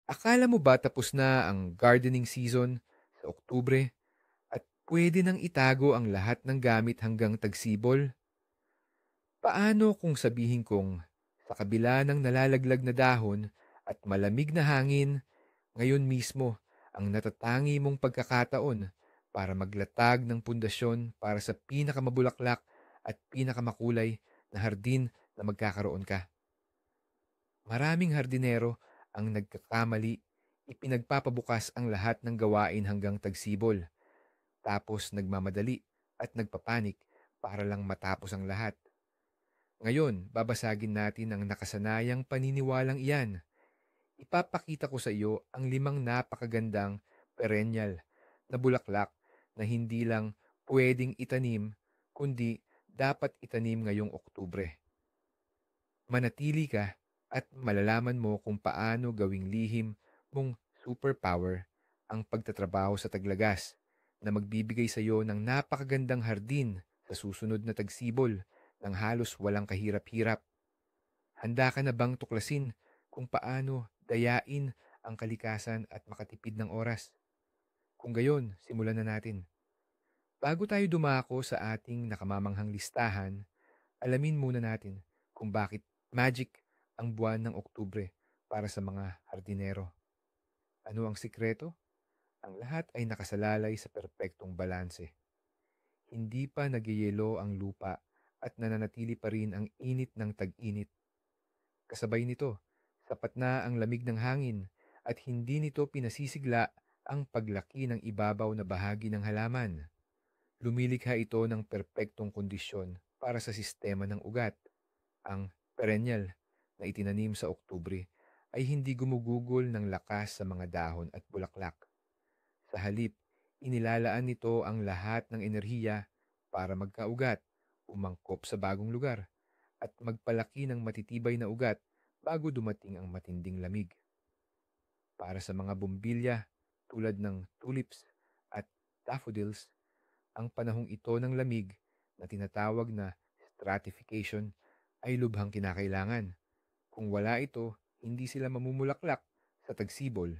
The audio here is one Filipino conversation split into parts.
Akala mo ba tapos na ang gardening season sa Oktubre at pwede nang itago ang lahat ng gamit hanggang tagsibol? Paano kung sabihin kong sa kabila ng nalalaglag na dahon at malamig na hangin, ngayon mismo ang natatangi mong pagkakataon para maglatag ng pundasyon para sa pinakamabulaklak at pinakamakulay na hardin na magkakaroon ka? Maraming hardinero ang nagkakamali, ipinagpapabukas ang lahat ng gawain hanggang tagsibol, tapos nagmamadali at nagpapanik para lang matapos ang lahat. Ngayon, babasagin natin ang nakasanayang paniniwalang iyan. Ipapakita ko sa iyo ang 5 napakagandang perennial na bulaklak na hindi lang pwedeng itanim, kundi dapat itanim ngayong Oktubre. Manatili ka at malalaman mo kung paano gawing lihim mong superpower ang pagtatrabaho sa taglagas na magbibigay sa iyo ng napakagandang hardin sa susunod na tagsibol ng halos walang kahirap-hirap. Handa ka na bang tuklasin kung paano dayain ang kalikasan at makatipid ng oras? Kung gayon, simulan na natin. Bago tayo dumako sa ating nakamamanghang listahan, alamin muna natin kung bakit magic ang buwan ng Oktubre para sa mga hardinero. Ano ang sikreto? Ang lahat ay nakasalalay sa perpektong balanse. Hindi pa nagyayelo ang lupa at nananatili pa rin ang init ng tag-init. Kasabay nito, sapat na ang lamig ng hangin at hindi nito pinasisigla ang paglaki ng ibabaw na bahagi ng halaman. Lumilikha ito ng perpektong kondisyon para sa sistema ng ugat. Ang perennial na itinanim sa Oktubre ay hindi gumugugol ng lakas sa mga dahon at bulaklak. Sa halip, inilalaan nito ang lahat ng enerhiya para magkaugat, umangkop sa bagong lugar, at magpalaki ng matitibay na ugat bago dumating ang matinding lamig. Para sa mga bumbilya tulad ng tulips at daffodils, ang panahong ito ng lamig na tinatawag na stratification ay lubhang kinakailangan. Kung wala ito, hindi sila mamumulaklak sa tagsibol.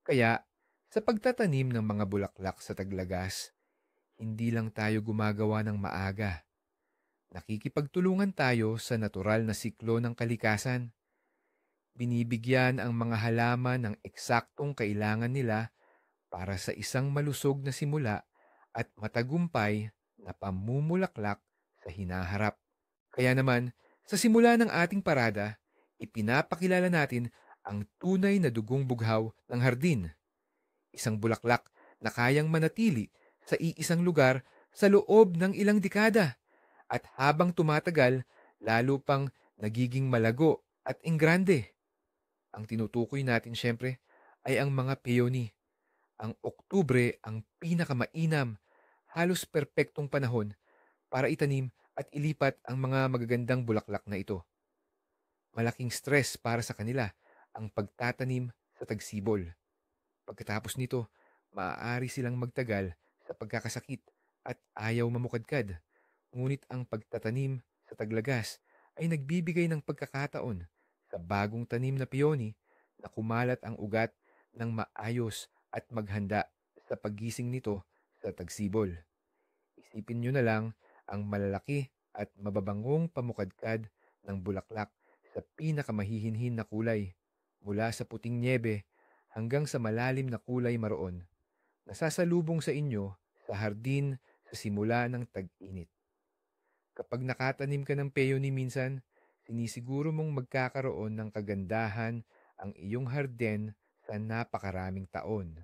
Kaya, sa pagtatanim ng mga bulaklak sa taglagas, hindi lang tayo gumagawa ng maaga. Nakikipagtulungan tayo sa natural na siklo ng kalikasan. Binibigyan ang mga halaman ng eksaktong kailangan nila para sa isang malusog na simula at matagumpay na pamumulaklak sa hinaharap. Kaya naman, sa simula ng ating parada, ipinapakilala natin ang tunay na dugong bughaw ng hardin. Isang bulaklak na kayang manatili sa iisang lugar sa loob ng ilang dekada at habang tumatagal, lalo pang nagiging malago at enggrande. Ang tinutukoy natin siyempre ay ang mga peony. Ang Oktubre ang pinakamainam, halos perpektong panahon para itanim at ilipat ang mga magagandang bulaklak na ito. Malaking stress para sa kanila ang pagtatanim sa tagsibol. Pagkatapos nito, maaari silang magtagal sa pagkakasakit at ayaw mamukadkad. Ngunit ang pagtatanim sa taglagas ay nagbibigay ng pagkakataon sa bagong tanim na peony na kumalat ang ugat ng maayos at maghanda sa paggising nito sa tagsibol. Isipin nyo na lang ang malalaki at mababangong pamukadkad ng bulaklak sa pinakamahihinhin na kulay, mula sa puting nyebe hanggang sa malalim na kulay maroon, nasasalubong sa inyo sa hardin sa simula ng tag-init. Kapag nakatanim ka ng peony minsan, sinisiguro mong magkakaroon ng kagandahan ang iyong hardin sa napakaraming taon.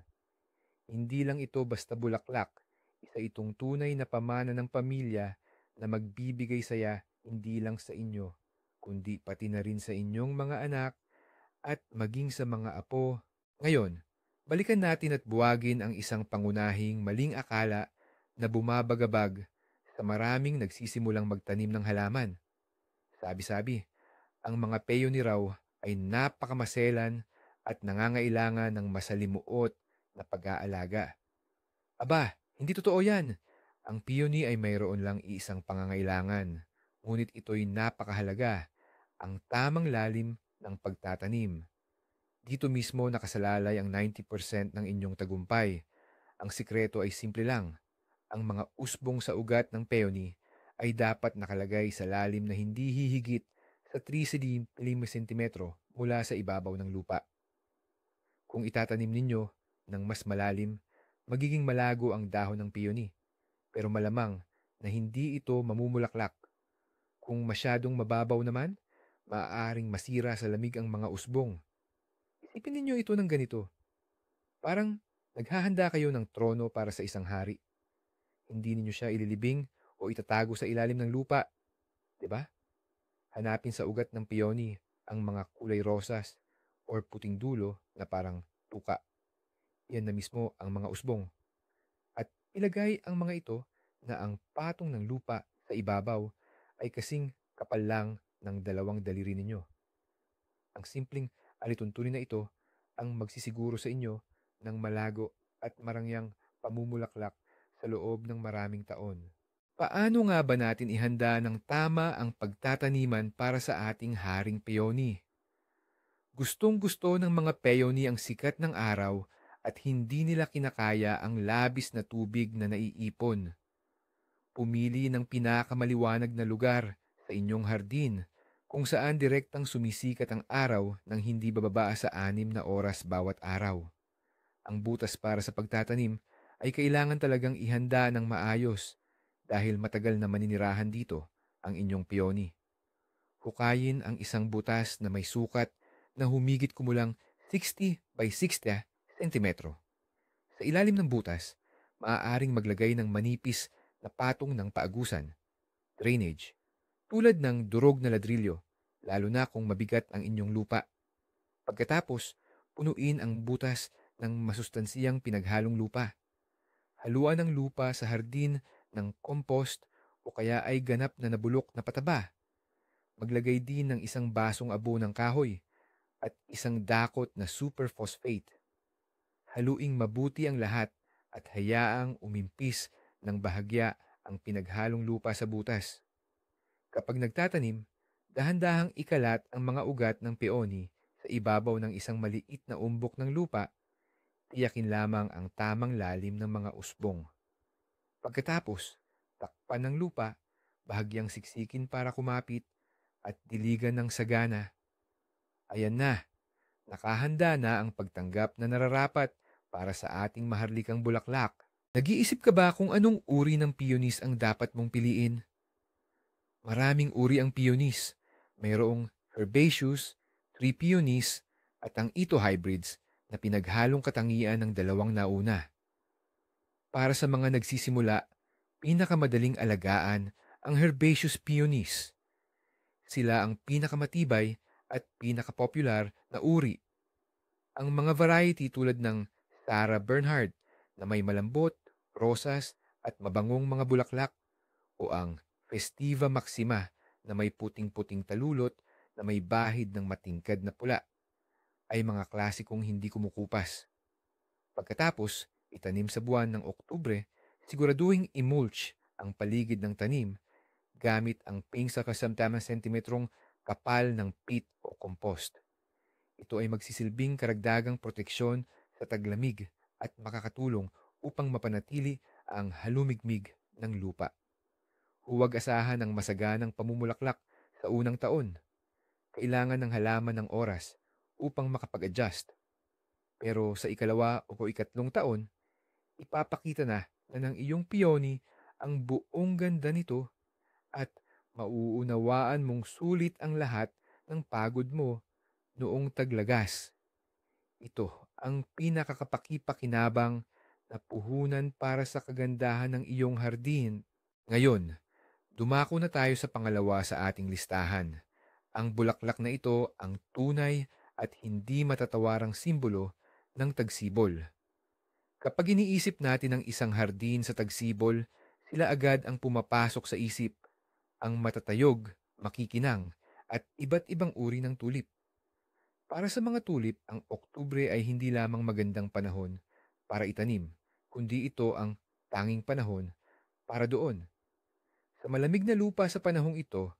Hindi lang ito basta bulaklak, isa itong tunay na pamana ng pamilya na magbibigay saya hindi lang sa inyo, kundi pati na rin sa inyong mga anak at maging sa mga apo. Ngayon, balikan natin at buwagin ang isang pangunahing maling akala na bumabagabag sa maraming nagsisimulang magtanim ng halaman. Sabi-sabi, ang mga peony raw ay napakamaselan at nangangailangan ng masalimuot na pag-aalaga. Aba, hindi totoo yan. Ang peony ay mayroon lang isang pangangailangan, ngunit ito'y napakahalaga, ang tamang lalim ng pagtatanim. Dito mismo nakasalalay ang 90% ng inyong tagumpay. Ang sikreto ay simple lang. Ang mga usbong sa ugat ng peony ay dapat nakalagay sa lalim na hindi hihigit sa 3 cm mula sa ibabaw ng lupa. Kung itatanim ninyo ng mas malalim, magiging malago ang dahon ng peony, pero malamang na hindi ito mamumulaklak. Kung masyadong mababaw naman, maaaring masira sa lamig ang mga usbong. Isipin ninyo ito ng ganito, parang naghahanda kayo ng trono para sa isang hari. Hindi ninyo siya ililibing o itatago sa ilalim ng lupa, 'di ba? Hanapin sa ugat ng peony ang mga kulay rosas or puting dulo na parang tuka. Yan na mismo ang mga usbong. At ilagay ang mga ito na ang patong ng lupa sa ibabaw ay kasing kapal lang ng 2 daliri ninyo. Ang simpleng alituntunin na ito ang magsisiguro sa inyo ng malago at marangyang pamumulaklak sa loob ng maraming taon. Paano nga ba natin ihanda ng tama ang pagtataniman para sa ating haring peony? Gustong-gusto ng mga peony ang sikat ng araw at hindi nila kinakaya ang labis na tubig na naiipon. Pumili ng pinakamaliwanag na lugar sa inyong hardin kung saan direktang sumisikat ang araw ng hindi bababa sa 6 na oras bawat araw. Ang butas para sa pagtatanim ay kailangan talagang ihanda ng maayos dahil matagal na maninirahan dito ang inyong peony. Hukayin ang isang butas na may sukat na humigit kumulang 60 by 60 sentimetro. Sa ilalim ng butas, maaaring maglagay ng manipis na patong ng paagusan, drainage, tulad ng durog na ladrilyo, lalo na kung mabigat ang inyong lupa. Pagkatapos, punuin ang butas ng masustansiyang pinaghalong lupa. Haluan ang lupa sa hardin ng compost o kaya ay ganap na nabulok na pataba. Maglagay din ng isang basong abo ng kahoy at isang dakot na superphosphate. Haluing mabuti ang lahat at hayaang umimpis ng bahagya ang pinaghalong lupa sa butas. Kapag nagtatanim, dahan-dahang ikalat ang mga ugat ng peony sa ibabaw ng isang maliit na umbok ng lupa. Tiyakin lamang ang tamang lalim ng mga usbong. Pagkatapos, takpan ng lupa, bahagyang siksikin para kumapit at diligan ng sagana. Ayan na, nakahanda na ang pagtanggap na nararapat para sa ating maharlikang bulaklak. Nag-iisip ka ba kung anong uri ng peonies ang dapat mong piliin? Maraming uri ang peonies. Mayroong herbaceous, tree peonies, at ang ito hybrids na pinaghalong katangian ng dalawang nauna. Para sa mga nagsisimula, pinakamadaling alagaan ang herbaceous peonies. Sila ang pinakamatibay at pinakapopular na uri. Ang mga variety tulad ng Sarah Bernhardt na may malambot, rosas at mabangong mga bulaklak o ang Festiva Maxima na may puting-puting talulot na may bahid ng matingkad na pula ay mga klasikong hindi kumukupas. Pagkatapos, itanim sa buwan ng Oktubre, siguraduhing imulch ang paligid ng tanim gamit ang ping sa kasamtamang sentimetrong kapal ng peat o compost. Ito ay magsisilbing karagdagang proteksyon sa taglamig at makakatulong upang mapanatili ang halumigmig ng lupa. Huwag asahan ang masaganang pamumulaklak sa unang taon. Kailangan ng halaman ng oras upang makapag-adjust. Pero sa ikalawa o ikatlong taon, ipapakita na ng iyong peony ang buong ganda nito at mauunawaan mong sulit ang lahat ng pagod mo noong taglagas. Ito ang pinakakapakipakinabang na puhunan para sa kagandahan ng iyong hardin. Ngayon, dumako na tayo sa pangalawa sa ating listahan. Ang bulaklak na ito ang tunay at hindi matatawarang simbolo ng tagsibol. Kapag iniisip natin ang isang hardin sa tagsibol, sila agad ang pumapasok sa isip, ang matatayog, makikinang, at iba't ibang uri ng tulip. Para sa mga tulip, ang Oktubre ay hindi lamang magandang panahon para itanim, kundi ito ang tanging panahon para doon. Sa malamig na lupa sa panahong ito,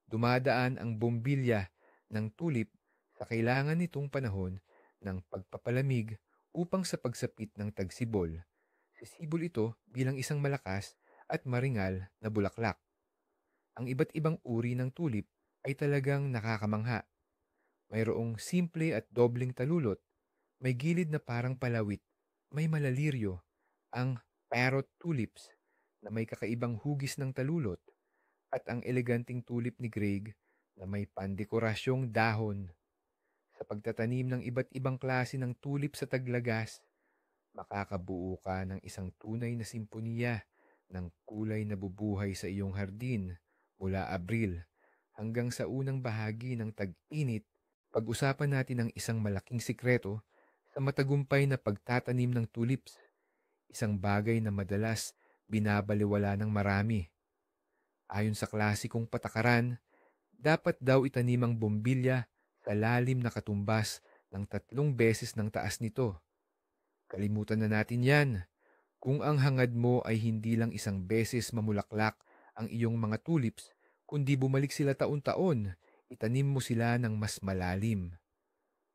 dumadaan ang bombilya ng tulip sa kailangan nitong panahon ng pagpapalamig upang sa pagsapit ng tagsibol. Sisibol ito bilang isang malakas at maringal na bulaklak. Ang iba't ibang uri ng tulip ay talagang nakakamangha. Mayroong simple at dobleng talulot, may gilid na parang palawit, may malaliryo, ang parrot tulips na may kakaibang hugis ng talulot, at ang eleganting tulip ni Greg na may pandekораsyong dahon. Sa pagtatanim ng iba't ibang klase ng tulip sa taglagas, makakabuo ka ng isang tunay na simponiya ng kulay na bubuhay sa iyong hardin mula Abril hanggang sa unang bahagi ng tag-init. Pag-usapan natin ang isang malaking sikreto sa matagumpay na pagtatanim ng tulips, isang bagay na madalas binabaliwala ng marami. Ayon sa klasikong patakaran, dapat daw itanim ang bombilya sa lalim na katumbas ng 3 beses ng taas nito. Kalimutan na natin yan. Kung ang hangad mo ay hindi lang isang beses mamulaklak ang iyong mga tulips, kundi bumalik sila taon-taon, itanim mo sila ng mas malalim.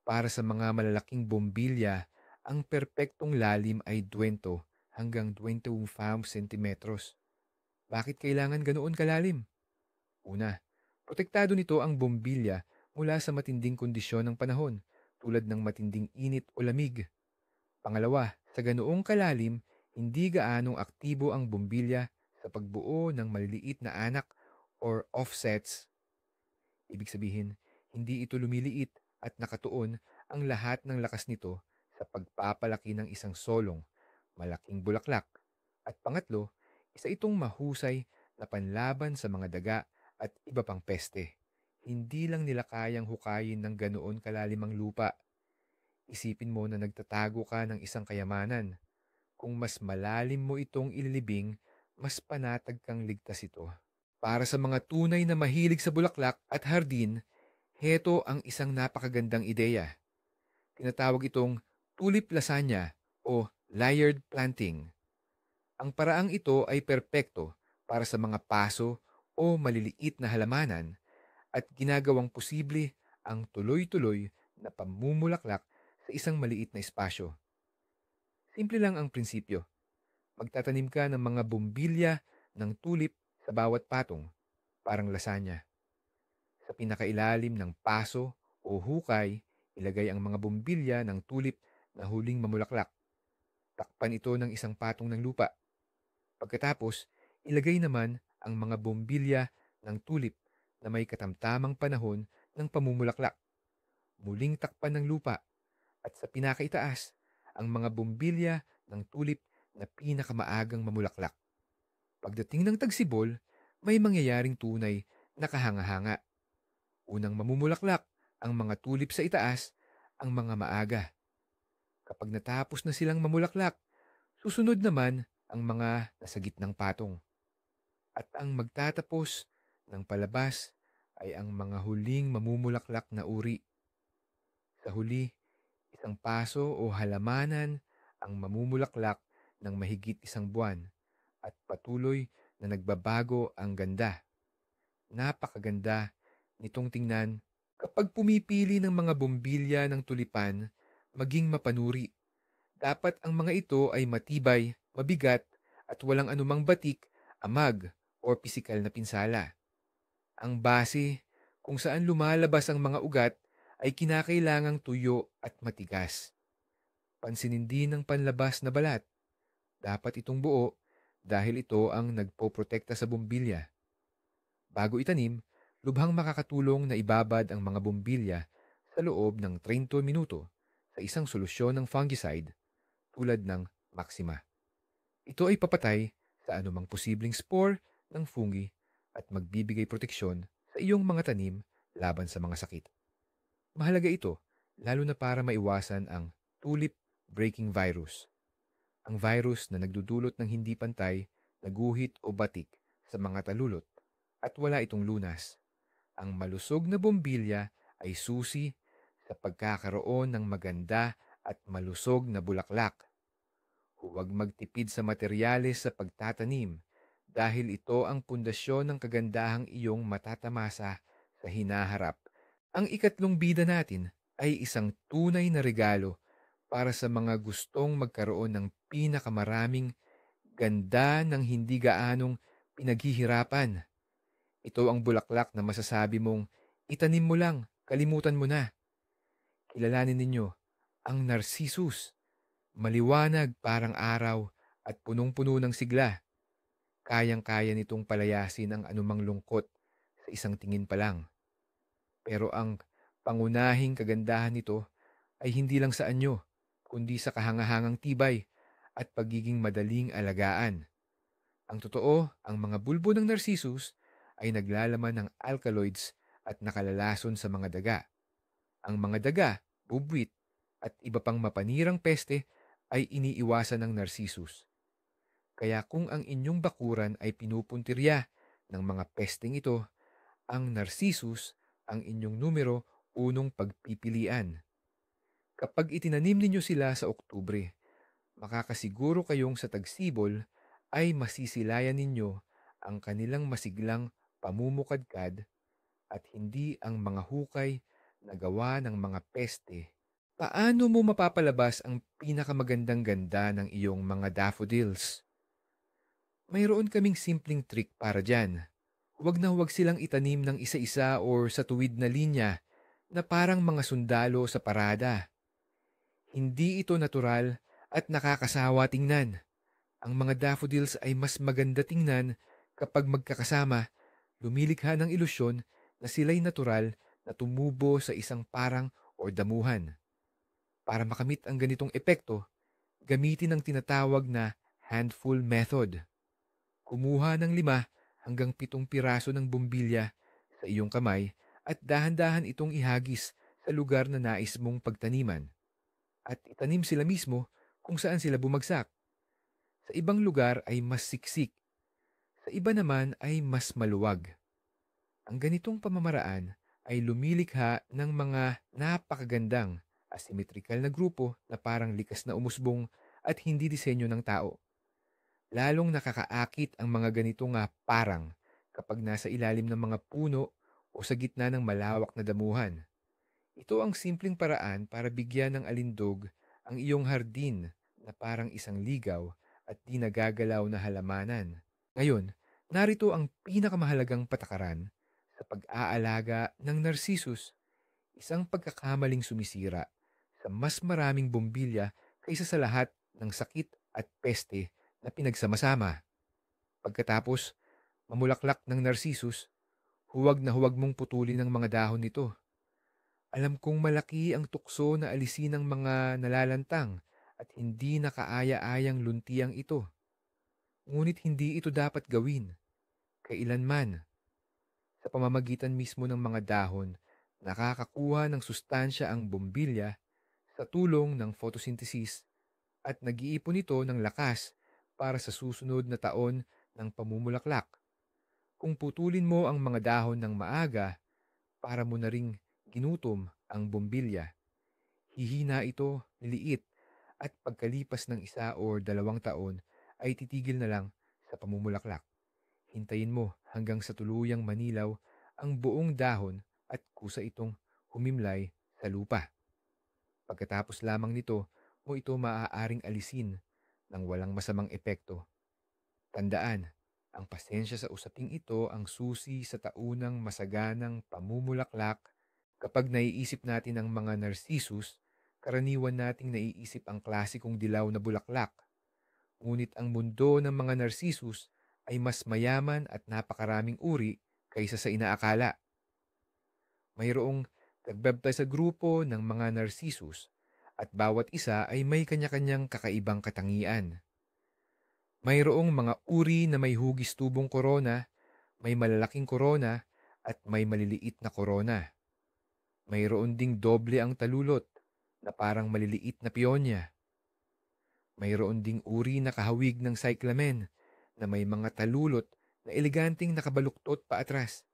Para sa mga malalaking bombilya, ang perpektong lalim ay 20 hanggang 25 centimetros. Bakit kailangan ganoon kalalim? Una, protektado nito ang bombilya mula sa matinding kondisyon ng panahon tulad ng matinding init o lamig. Pangalawa, sa ganoong kalalim, hindi gaanong aktibo ang bombilya sa pagbuo ng maliliit na anak or offsets. Ibig sabihin, hindi ito lumiliit at nakatuon ang lahat ng lakas nito sa pagpapalaki ng isang solong, malaking bulaklak. At pangatlo, isa itong mahusay na panlaban sa mga daga at iba pang peste. Hindi lang nila kayang hukayin ng ganoon kalalim ang lupa. Isipin mo na nagtatago ka ng isang kayamanan. Kung mas malalim mo itong ililibing, mas panatag kang ligtas ito. Para sa mga tunay na mahilig sa bulaklak at hardin, heto ang isang napakagandang ideya. Tinatawag itong tulip lasagna o layered planting. Ang paraang ito ay perpekto para sa mga paso o maliliit na halamanan at ginagawang posible ang tuloy-tuloy na pamumulaklak sa isang maliit na espasyo. Simple lang ang prinsipyo. Magtatanim ka ng mga bumbilya ng tulip sa bawat patong, parang lasagna. Sa pinakailalim ng paso o hukay, ilagay ang mga bumbilya ng tulip na huling mamulaklak. Takpan ito ng isang patong ng lupa. Pagkatapos, ilagay naman ang mga bumbilya ng tulip na may katamtamang panahon ng pamumulaklak. Muling takpan ng lupa at sa pinakaitaas, ang mga bumbilya ng tulip na pinakamaagang mamulaklak. Pagdating ng tagsibol, may mangyayaring tunay na kahanga-hanga. Unang mamumulaklak ang mga tulip sa itaas, ang mga maaga. Kapag natapos na silang mamulaklak, susunod naman ang mga nasa gitnang patong. At ang magtatapos ng palabas ay ang mga huling mamumulaklak na uri. Sa huli, isang paso o halamanan ang mamumulaklak ng mahigit isang buwan at patuloy na nagbabago ang ganda. Napakaganda nitong tingnan kapag pumipili ng mga bumbilya ng tulipan maging mapanuri. Dapat ang mga ito ay matibay, mabigat at walang anumang batik, amag o pisikal na pinsala. Ang base kung saan lumalabas ang mga ugat ay kinakailangang tuyo at matigas. Pansinin din ang panlabas na balat. Dapat itong buo dahil ito ang nagpoprotekta sa bumbilya. Bago itanim, lubhang makakatulong na ibabad ang mga bumbilya sa loob ng 30 minuto sa isang solusyon ng fungicide tulad ng Maxima. Ito ay papatay sa anumang posibleng spore ng fungi at magbibigay proteksyon sa iyong mga tanim laban sa mga sakit. Mahalaga ito lalo na para maiwasan ang tulip breaking virus, ang virus na nagdudulot ng hindi pantay na guhit o batik sa mga talulot at wala itong lunas. Ang malusog na bombilya ay susi sa pagkakaroon ng maganda at malusog na bulaklak. Huwag magtipid sa materyales sa pagtatanim dahil ito ang pundasyon ng kagandahang iyong matatamasa sa hinaharap. Ang ikatlong bida natin ay isang tunay na regalo para sa mga gustong magkaroon ng pinakamaraming ganda ng hindi gaanong pinaghihirapan. Ito ang bulaklak na masasabi mong itanim mo lang, kalimutan mo na. Kilalanin ninyo ang narcissus, maliwanag parang araw at punong-puno ng sigla. Kayang-kaya nitong palayasin ang anumang lungkot sa isang tingin pa lang. Pero ang pangunahing kagandahan nito ay hindi lang sa anyo, kundi sa kahangahangang tibay at pagiging madaling alagaan. Ang totoo, ang mga bulbo ng narcissus ay naglalaman ng alkaloids at nakalalason sa mga daga. Ang mga daga, bubwit, at iba pang mapanirang peste ay iniiwasan ng narcissus. Kaya kung ang inyong bakuran ay pinupuntirya ng mga pesteng ito, ang narcissus ang inyong numero unong pagpipilian. Kapag itinanim ninyo sila sa Oktubre, makakasiguro kayong sa tagsibol ay masisilayan ninyo ang kanilang masiglang pamumukadkad at hindi ang mga hukay na gawa ng mga peste. Paano mo mapapalabas ang pinakamagandang ganda ng iyong mga daffodils? Mayroon kaming simpleng trick para dyan. Huwag na huwag silang itanim ng isa-isa or sa tuwid na linya na parang mga sundalo sa parada. Hindi ito natural at nakakasawa tingnan. Ang mga daffodils ay mas maganda tingnan kapag magkakasama, lumilikha ng ilusyon na sila'y natural na tumubo sa isang parang o damuhan. Para makamit ang ganitong epekto, gamitin ang tinatawag na handful method. Kumuha ng 5 hanggang 7 piraso ng bumbilya sa iyong kamay at dahan-dahan itong ihagis sa lugar na nais mong pagtaniman. At itanim sila mismo kung saan sila bumagsak. Sa ibang lugar ay mas siksik, sa iba naman ay mas maluwag. Ang ganitong pamamaraan ay lumilikha ng mga napakagandang asymmetrical na grupo na parang likas na umusbong at hindi disenyo ng tao. Lalong nakakaakit ang mga ganitong parang kapag nasa ilalim ng mga puno o sa gitna ng malawak na damuhan. Ito ang simpleng paraan para bigyan ng alindog ang iyong hardin na parang isang ligaw at di nagagalaw na halamanan. Ngayon, narito ang pinakamahalagang patakaran sa pag-aalaga ng narcissus, isang pagkakamaling sumisira sa mas maraming bumbilya kaysa sa lahat ng sakit at peste na pinagsama-sama. Pagkatapos, mamulaklak ng narcissus, huwag na huwag mong putulin ang mga dahon nito. Alam kong malaki ang tukso na alisin ng mga nalalantang at hindi nakaaya-ayang luntiang ito. Ngunit hindi ito dapat gawin, kailanman. Sa pamamagitan mismo ng mga dahon, nakakakuha ng sustansya ang bumbilya sa tulong ng photosynthesis at nag-iipon ito ng lakas para sa susunod na taon ng pamumulaklak. Kung putulin mo ang mga dahon ng maaga, para mo na ring ginutom ang bumbilya. Hihina ito, liliit, at pagkalipas ng 1 o 2 taon ay titigil na lang sa pamumulaklak. Hintayin mo hanggang sa tuluyang manilaw ang buong dahon at kusa itong humimlay sa lupa. Pagkatapos lamang nito mo ito maaaring alisin ng walang masamang epekto. Tandaan, ang pasensya sa usaping ito ang susi sa taunang masaganang pamumulaklak. Kapag naiisip natin ang mga narcissus, karaniwan nating naiisip ang klasikong dilaw na bulaklak. Ngunit ang mundo ng mga narcissus ay mas mayaman at napakaraming uri kaysa sa inaakala. Mayroong nagbabtay sa grupo ng mga narcissus at bawat isa ay may kanya-kanyang kakaibang katangian. Mayroong mga uri na may hugis tubong korona, may malalaking korona, at may maliliit na korona. Mayroon ding doble ang talulot na parang maliliit na pionya. Mayroon ding uri na kahawig ng cyclamen na may mga talulot na eleganting nakabaluktot pa atras.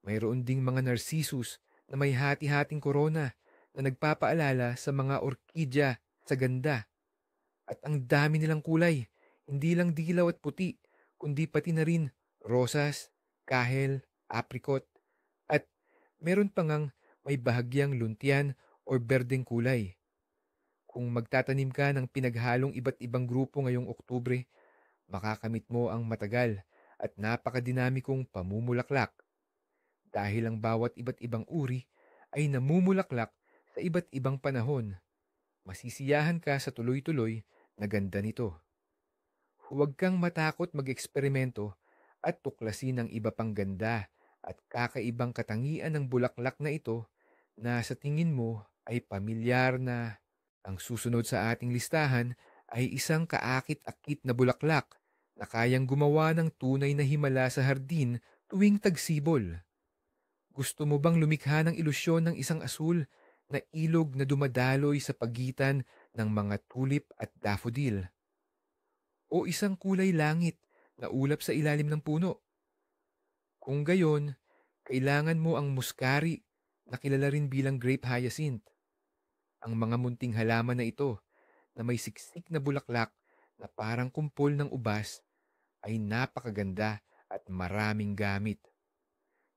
Mayroon ding mga narcissus na may hati-hating korona na nagpapaalala sa mga orkidya sa ganda. At ang dami nilang kulay, hindi lang dilaw at puti, kundi pati na rin rosas, kahel, apricot, at meron pa ngang may bahagyang luntian o berdeng kulay. Kung magtatanim ka ng pinaghalong iba't ibang grupo ngayong Oktubre, makakamit mo ang matagal at napakadinamikong pamumulaklak dahil ang bawat iba't ibang uri ay namumulaklak sa iba't ibang panahon. Masisiyahan ka sa tuloy-tuloy na ganda nito. Huwag kang matakot mag-eksperimento at tuklasin ang iba pang ganda at kakaibang katangian ng bulaklak na ito na sa tingin mo ay pamilyar na. Ang susunod sa ating listahan ay isang kaakit-akit na bulaklak na kayang gumawa ng tunay na himala sa hardin tuwing tagsibol. Gusto mo bang lumikha ng ilusyon ng isang asul na ilog na dumadaloy sa pagitan ng mga tulip at daffodil? O isang kulay langit na ulap sa ilalim ng puno? Kung gayon, kailangan mo ang muskari na kilala rin bilang grape hyacinth. Ang mga munting halaman na ito na may siksik na bulaklak na parang kumpol ng ubas ay napakaganda at maraming gamit.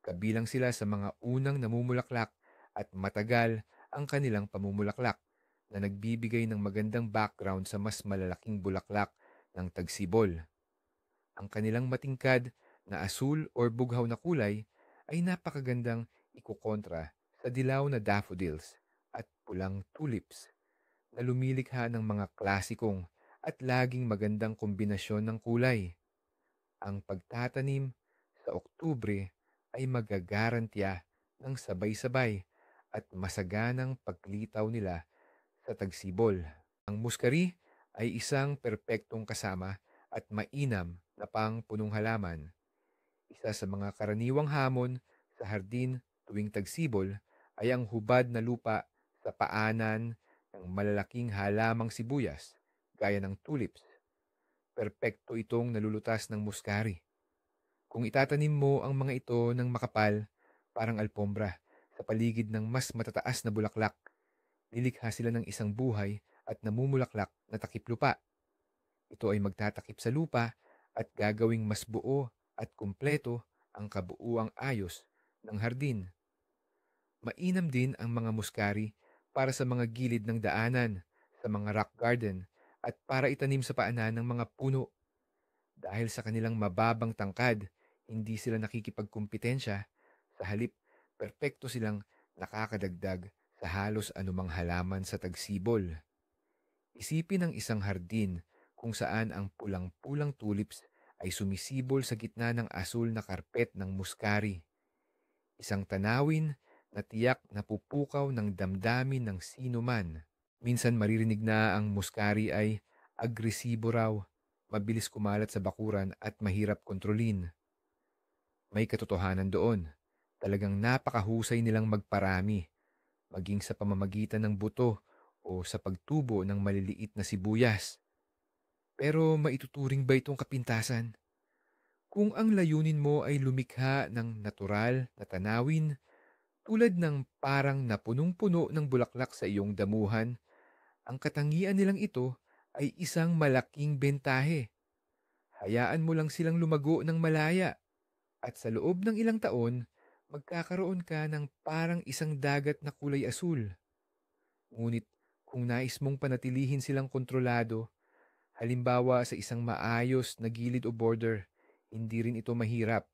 Kabilang sila sa mga unang namumulaklak at matagal ang kanilang pamumulaklak na nagbibigay ng magandang background sa mas malalaking bulaklak ng tagsibol. Ang kanilang matingkad na asul or bughaw na kulay ay napakagandang ikukontra sa dilaw na daffodils at pulang tulips na lumilikha ng mga klasikong at laging magandang kombinasyon ng kulay. Ang pagtatanim sa Oktubre ay magagarantiya ng sabay-sabay at masaganang paglitaw nila sa tagsibol. Ang muskari ay isang perpektong kasama at mainam na pang punong halaman. Isa sa mga karaniwang hamon sa hardin tuwing tagsibol ay ang hubad na lupa sa paanan ng malalaking halamang sibuyas gaya ng tulips. Perpekto itong nalulutas ng muskari. Kung itatanim mo ang mga ito ng makapal, parang alpombra, sa paligid ng mas matataas na bulaklak, lilikha sila ng isang buhay at namumulaklak na takip lupa. Ito ay magtatakip sa lupa at gagawing mas buo at kumpleto ang kabuuang ayos ng hardin. Mainam din ang mga muskari para sa mga gilid ng daanan, sa mga rock garden, at para itanim sa paanan ng mga puno. Dahil sa kanilang mababang tangkad, hindi sila nakikipagkumpetensya. Sa halip, perpekto silang nakakadagdag sa halos anumang halaman sa tagsibol. Isipin ang isang hardin kung saan ang pulang-pulang tulips ay sumisibol sa gitna ng asul na karpet ng muskari. Isang tanawin na tiyak na pupukaw ng damdamin ng sino man. Minsan maririnig na ang muskari ay agresibo raw, mabilis kumalat sa bakuran at mahirap kontrolin. May katotohanan doon. Talagang napakahusay nilang magparami, maging sa pamamagitan ng buto o sa pagtubo ng maliliit na sibuyas. Pero maituturing ba itong kapintasan? Kung ang layunin mo ay lumikha ng natural na tanawin tulad ng parang napunong-puno ng bulaklak sa iyong damuhan, ang katangian nilang ito ay isang malaking bentahe. Hayaan mo lang silang lumago ng malaya at sa loob ng ilang taon, magkakaroon ka ng parang isang dagat na kulay asul. Ngunit kung nais mong panatilihin silang kontrolado, halimbawa sa isang maayos na gilid o border, hindi rin ito mahirap.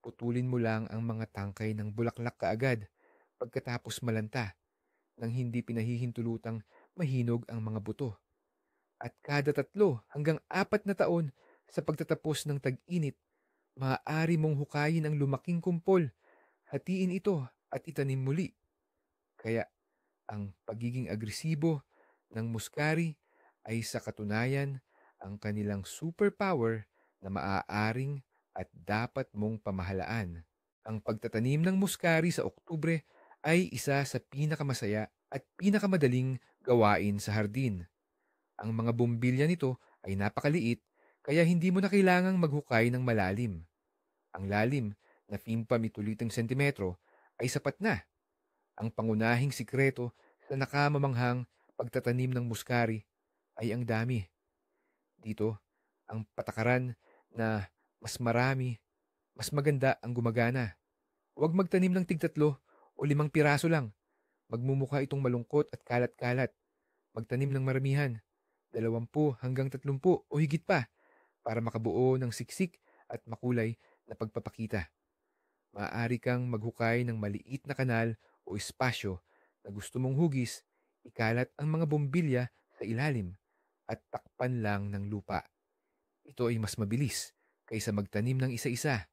Putulin mo lang ang mga tangkay ng bulaklak kaagad pagkatapos malanta nang hindi pinahihintulutang mahinog ang mga buto. At kada 3 hanggang 4 na taon sa pagtatapos ng tag-init, maaari mong hukayin ang lumaking kumpol, hatiin ito at itanim muli. Kaya ang pagiging agresibo ng muskari ay sa katunayan ang kanilang superpower na maaaring at dapat mong pamahalaan. Ang pagtatanim ng muskari sa Oktubre ay isa sa pinakamasaya at pinakamadaling gawain sa hardin. Ang mga bumbilya nito ay napakaliit kaya hindi mo na kailangang maghukay ng malalim. Ang lalim na 5 sentimetro ay sapat na. Ang pangunahing sikreto sa nakamamanghang pagtatanim ng muskari ay ang dami. Dito, ang patakaran na mas marami, mas maganda ang gumagana. Huwag magtanim ng tig-3 o 5 piraso lang. Magmumukha itong malungkot at kalat-kalat. Magtanim ng maramihan, 20 hanggang 30 o higit pa, para makabuo ng siksik at makulay na pagpapakita. Maaari kang maghukay ng maliit na kanal o espasyo na gusto mong hugis, ikalat ang mga bombilya sa ilalim at takpan lang ng lupa. Ito ay mas mabilis kaysa magtanim ng isa-isa.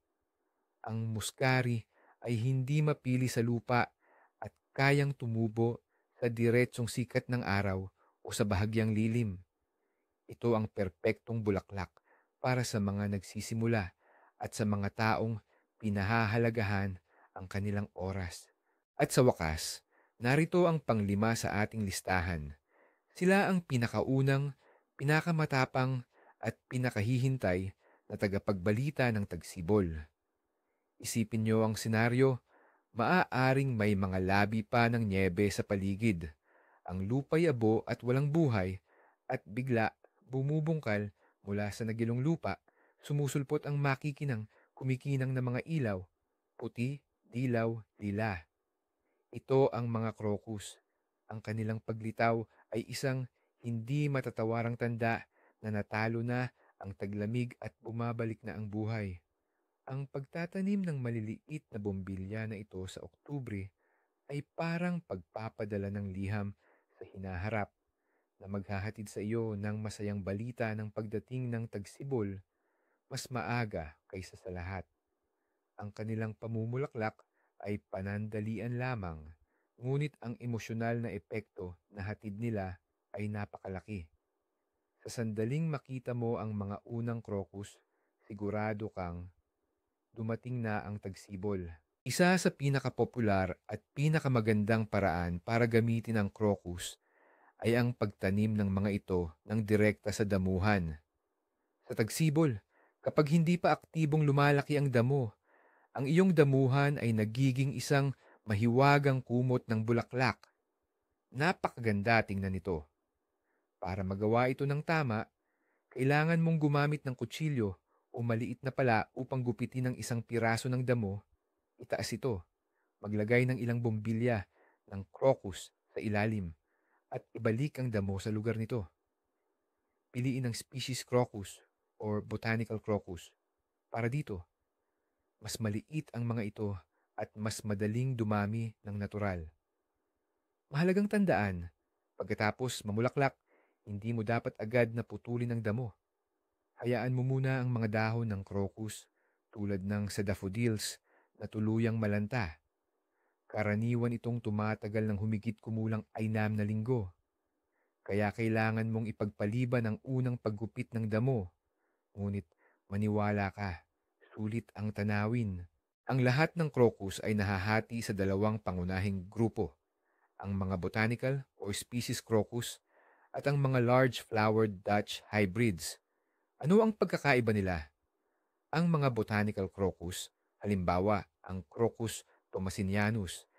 Ang muskari ay hindi mapili sa lupa at kayang tumubo sa diretsong sikat ng araw o sa bahagyang lilim. Ito ang perpektong bulaklak para sa mga nagsisimula at sa mga taong pinahahalagahan ang kanilang oras. At sa wakas, narito ang panglima sa ating listahan. Sila ang pinakaunang, pinakamatapang at pinakahihintay na tagapagbalita ng tagsibol. Isipin niyo ang senaryo, maaaring may mga labi pa ng nyebe sa paligid. Ang lupa'y abo at walang buhay at bigla bumubungkal mula sa nagilong lupa, sumusulpot ang makikinang kumikinang na mga ilaw, puti, dilaw, lila. Ito ang mga krokus. Ang kanilang paglitaw ay isang hindi matatawarang tanda na natalo na ang taglamig at bumabalik na ang buhay. Ang pagtatanim ng maliliit na bombilya na ito sa Oktubre ay parang pagpapadala ng liham sa hinaharap na maghahatid sa iyo ng masayang balita ng pagdating ng tagsibol mas maaga kaysa sa lahat. Ang kanilang pamumulaklak ay panandalian lamang, ngunit ang emosyonal na epekto na hatid nila ay napakalaki. Sa sandaling makita mo ang mga unang krokus, sigurado kang dumating na ang tagsibol. Isa sa pinakapopular at pinakamagandang paraan para gamitin ang krokus ay ang pagtanim ng mga ito ng direkta sa damuhan. Sa tagsibol, kapag hindi pa aktibong lumalaki ang damo, ang iyong damuhan ay nagiging isang mahiwagang kumot ng bulaklak. Napakaganda tingnan nito. Para magawa ito ng tama, kailangan mong gumamit ng kutsilyo o maliit na pala upang gupitin ang isang piraso ng damo, itaas ito, maglagay ng ilang bombilya ng crocus sa ilalim, at ibalik ang damo sa lugar nito. Piliin ang species crocus or botanical crocus. Para dito, mas maliit ang mga ito at mas madaling dumami ng natural. Mahalagang tandaan, pagkatapos mamulaklak, hindi mo dapat agad na putulin ang damo. Hayaan mo muna ang mga dahon ng crocus tulad ng sa daffodils na tuluyang malanta. Karaniwan itong tumatagal ng humigit kumulang 6 na linggo. Kaya kailangan mong ipagpaliban ang unang paggupit ng damo. Ngunit maniwala ka, sulit ang tanawin. Ang lahat ng crocus ay nahahati sa dalawang pangunahing grupo, ang mga botanical o species crocus at ang mga large-flowered Dutch hybrids. Ano ang pagkakaiba nila? Ang mga botanical crocus, halimbawa ang Crocus thomasinianus,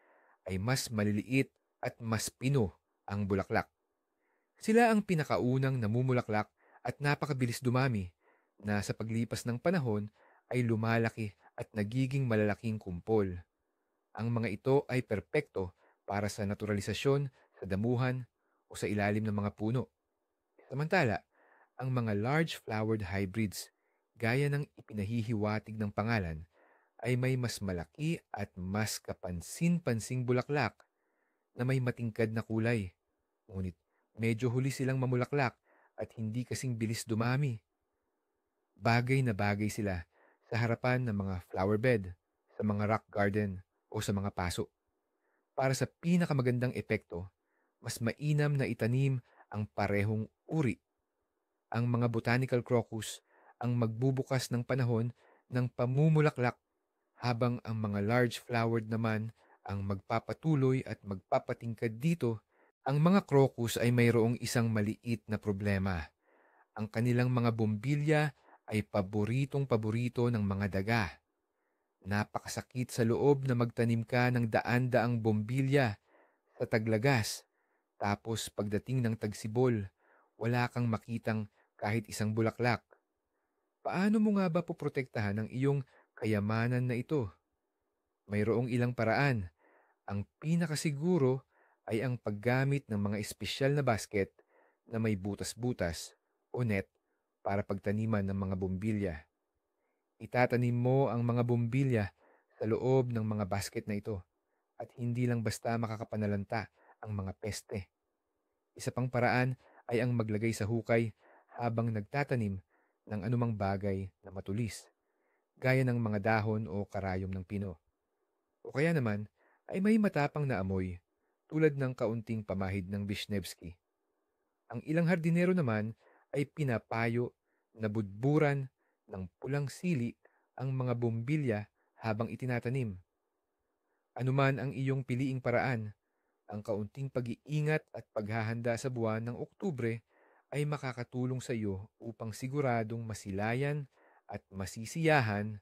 ay mas maliliit at mas pino ang bulaklak. Sila ang pinakaunang namumulaklak at napakabilis dumami na sa paglipas ng panahon ay lumalaki at nagiging malalaking kumpol. Ang mga ito ay perpekto para sa naturalisasyon sa damuhan o sa ilalim ng mga puno. Samantala, ang mga large-flowered hybrids, gaya ng ipinahihiwatig ng pangalan, ay may mas malaki at mas kapansin-pansing bulaklak na may matingkad na kulay. Ngunit medyo huli silang mamulaklak at hindi kasing bilis dumami. Bagay na bagay sila sa harapan ng mga flower bed, sa mga rock garden o sa mga paso. Para sa pinakamagandang epekto, mas mainam na itanim ang parehong uri. Ang mga botanical crocus ang magbubukas ng panahon ng pamumulaklak habang ang mga large-flowered naman ang magpapatuloy at magpapatingkad dito. Ang mga crocus ay mayroong isang maliit na problema. Ang kanilang mga bombilya ay paboritong-paborito ng mga daga. Napakasakit sa loob na magtanim ka ng daan-daang bombilya sa taglagas. Tapos pagdating ng tagsibol, wala kang makitang kahit isang bulaklak. Paano mo nga ba poprotektahan ang iyong kayamanan na ito? Mayroong ilang paraan. Ang pinakasiguro ay ang paggamit ng mga espesyal na basket na may butas-butas o net para pagtaniman ng mga bumbilya. Itatanim mo ang mga bumbilya sa loob ng mga basket na ito at hindi lang basta makakapanalanta ang mga peste. Isa pang paraan ay ang maglagay sa hukay habang nagtatanim ng anumang bagay na matulis, gaya ng mga dahon o karayom ng pino. O kaya naman ay may matapang na amoy tulad ng kaunting pamahid ng Wisniewski. Ang ilang hardinero naman ay pinapayo na budburan ng pulang sili ang mga bumbilya habang itinatanim. Anuman ang iyong piliing paraan, ang kaunting pag-iingat at paghahanda sa buwan ng Oktubre ay makakatulong sa iyo upang siguradong masilayan at masisiyahan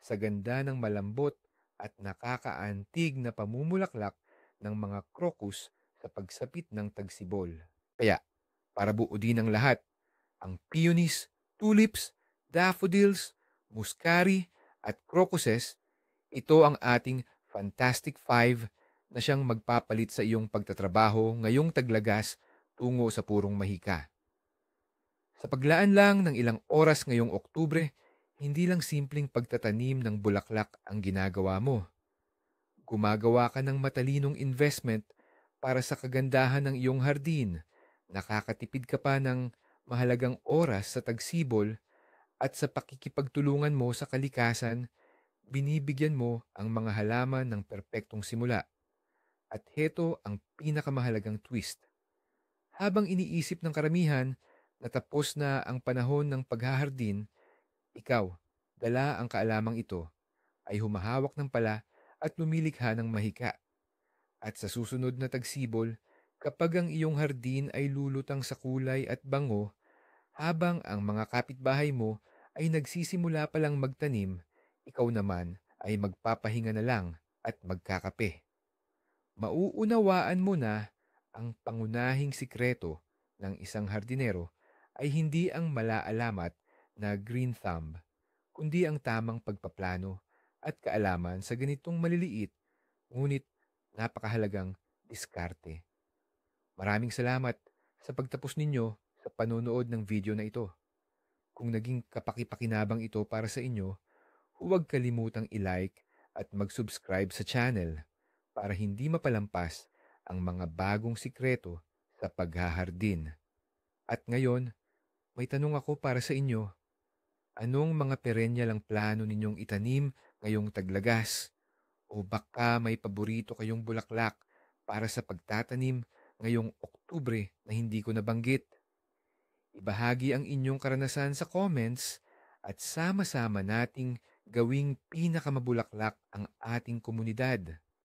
sa ganda ng malambot at nakakaantig na pamumulaklak ng mga krokus sa pagsapit ng tagsibol. Kaya, para buo din ang lahat, ang peonies, tulips, daffodils, muscari at crocuses, ito ang ating Fantastic Five na siyang magpapalit sa iyong pagtatrabaho ngayong taglagas tungo sa purong mahika. Sa paglaan lang ng ilang oras ngayong Oktubre, hindi lang simpleng pagtatanim ng bulaklak ang ginagawa mo. Gumagawa ka ng matalinong investment para sa kagandahan ng iyong hardin. Nakakatipid ka pa ng mahalagang oras sa tagsibol at sa pakikipagtulungan mo sa kalikasan, binibigyan mo ang mga halaman ng perpektong simula. At heto ang pinakamahalagang twist. Habang iniisip ng karamihan na tapos na ang panahon ng paghahardin, ikaw, dala ang kaalamang ito, ay humahawak ng pala at lumilikha ng mahika. At sa susunod na tagsibol, kapag ang iyong hardin ay lulutang sa kulay at bango, habang ang mga kapitbahay mo ay nagsisimula palang magtanim, ikaw naman ay magpapahinga na lang at magkakape. Mauunawaan mo na ang pangunahing sikreto ng isang hardinero ay hindi ang malaalamat na green thumb, kundi ang tamang pagpaplano at kaalaman sa ganitong maliliit ngunit napakahalagang diskarte. Maraming salamat sa pagtapos ninyo sa panonood ng video na ito. Kung naging kapaki-pakinabang ito para sa inyo, huwag kalimutang i-like at mag-subscribe sa channel para hindi mapalampas ang mga bagong sikreto sa paghahardin. At ngayon, may tanong ako para sa inyo. Anong mga perennial ang plano ninyong itanim ngayong taglagas? O baka may paborito kayong bulaklak para sa pagtatanim ngayong Oktubre na hindi ko nabanggit? Ibahagi ang inyong karanasan sa comments at sama-sama nating gawing pinakamabulaklak ang ating komunidad.